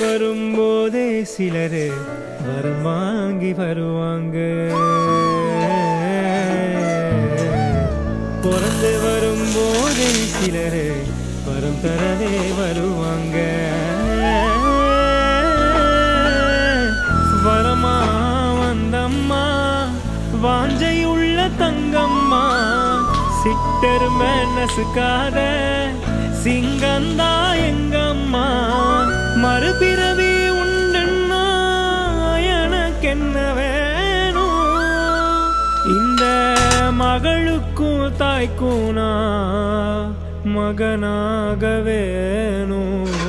வரும்போதே சிலரு வரம் வாங்கி வருவாங்க. பிறந்து வரும்போதே சிலரு வரம் தரவே வருவாங்க. வரமா வந்தம்மா வாஞ்சை உள்ள தங்கம்மா, சிட்டர் நசுக்காத சிங்கந்தா எங்கம்மா. மறுபிறவி உண்டுன்னா எனக்கென்ன வேணும், இந்த மகளுக்கும் தாய்க்கும் நான் மகனாக வேணும்.